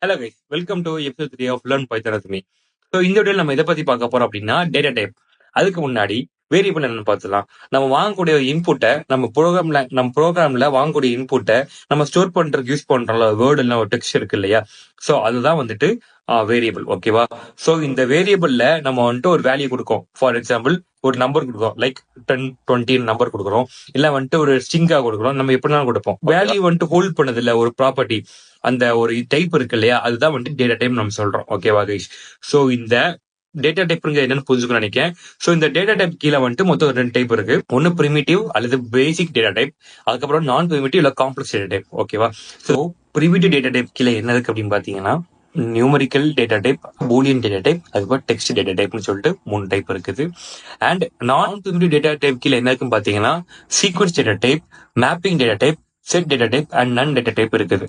Hello guys, welcome to episode 3 of learn Python with me. So இந்த வீடியோவில் நம்ம எதை பத்தி பார்க்க போறோம் அப்படின்னா டேட்டா டைப். அதுக்கு முன்னாடி வேரியபிள் என்னன்னு பார்த்துலாம். நம்ம வாங்கக்கூடிய இன்புட்டை நம்ம ப்ரோக்ராம்ல வாங்கக்கூடிய இன்புட்டை நம்ம ஸ்டோர் பண்றதுக்கு யூஸ் பண்றோம்ல வேர்டு இல்லை ஒரு டெக்ஸ்ட் இருக்கு இல்லையா. ஸோ அதுதான் வந்துட்டு வேரியபிள். ஓகேவா? ஸோ இந்த வேரியபிள்ல நம்ம வந்துட்டு ஒரு வேல்யூ கொடுக்கும். ஃபார் எக்ஸாம்பிள் ஒரு நம்பர் கொடுக்குறோம், லைக் 10 20 நம்பர் கொடுக்குறோம், இல்ல வந்துட்டு ஒரு ஸ்ட்ரிங்கா கொடுக்குறோம். நம்ம எப்படினாலும் கொடுப்போம். வேல்யூ வந்துட்டு ஹோல்ட் பண்ணது இல்ல ஒரு ப்ராப்பர்ட்டி, அந்த ஒரு டைப் இருக்கு இல்லையா, அதுதான் வந்துட்டு டேட்டா டைப் நம்ம சொல்றோம். ஓகேவா கைஸ்? ஸோ இந்த டேட்டா டைப்ங்க என்னன்னு புரிஞ்சுக்கணும் நினைக்கிறேன். ஸோ இந்த டேட்டா டைப் கீழே வந்துட்டு மொத்தம் 2 டைப் இருக்கு. ஒன்னு பிரிமிட்டிவ் அல்லது பேசிக் டேட்டா டைப், அதுக்கப்புறம் நான் பிரிமிட்டிவ் இல்ல காம்ப்ளெக்ஸ் டேட்டா டைப். ஓகேவா? ஸோ பிரிமிட்டிவ் டேட்டா டைப் கீழே என்ன இருக்கு அப்படின்னு பாத்தீங்கன்னா numerical data type, Boolean data type, அதுக்கப்புறம் டெக்ஸ்ட் டேட்டா டைப்னு சொல்லிட்டு 3 டைப் இருக்குது. அண்ட் நான் பிரிமிட்டிவ் டேட்டா டைப் கீழே என்ன இருக்குன்னு பாத்தீங்கன்னா sequence data type, mapping data type, set data type and none data type இருக்குது.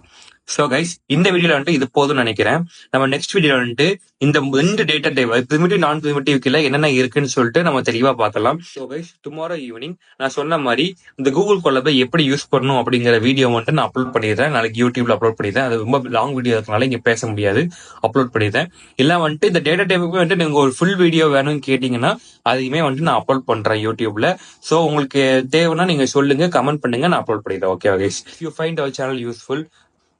ஸோ கைஸ், இந்த வீடியோல வந்துட்டு இது போதும்னு நினைக்கிறேன். நம்ம நெக்ஸ்ட் வீடியோல வந்துட்டு இந்த 2 டேட்டா டைப் பிரிமிட்டிவ் நான் பிரிமிட்டிவ் கீழே என்னென்ன இருக்குன்னு சொல்லிட்டு நம்ம தெளிவா பார்க்கலாம். ஸோ கைஸ், டுமாரோ ஈவினிங் நான் சொன்ன மாதிரி இந்த கூகுள் கொலாபை எப்படி யூஸ் பண்ணணும் அப்படிங்கிற வீடியோ வந்துட்டு நான் அப்லோட் பண்ணிடுறேன். நாளைக்கு யூடியூப்ல அப்லோட் பண்ணிடுறேன். அது ரொம்ப லாங் வீடியோ இருக்கனால இங்க பேச முடியாது, அப்லோட் பண்ணிடுறேன். இல்ல வந்துட்டு இந்த டேட்டா டைப்புக்கு வந்துட்டு நீங்க ஒரு ஃபுல் வீடியோ வேணும்னு கேட்டீங்கன்னா அதையுமே வந்துட்டு நான் அப்லோட் பண்றேன் யூடியூப்ல. ஸோ உங்களுக்கு தேவைன்னா நீங்க சொல்லுங்க, கமெண்ட் பண்ணுங்க, நான் அப்லோட் பண்ணிடுறேன். Okay guys, if you find our channel useful,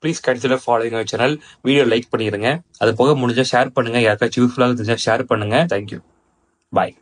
please consider following our channel. Video like பண்ணிடுங்க. அது போக முடிஞ்சா ஷேர் பண்ணுங்க. யாருக்காச்சும் யூஸ்ஃபுல்லாக தெரிஞ்சா ஷேர் பண்ணுங்க. தேங்க்யூ. பாய்.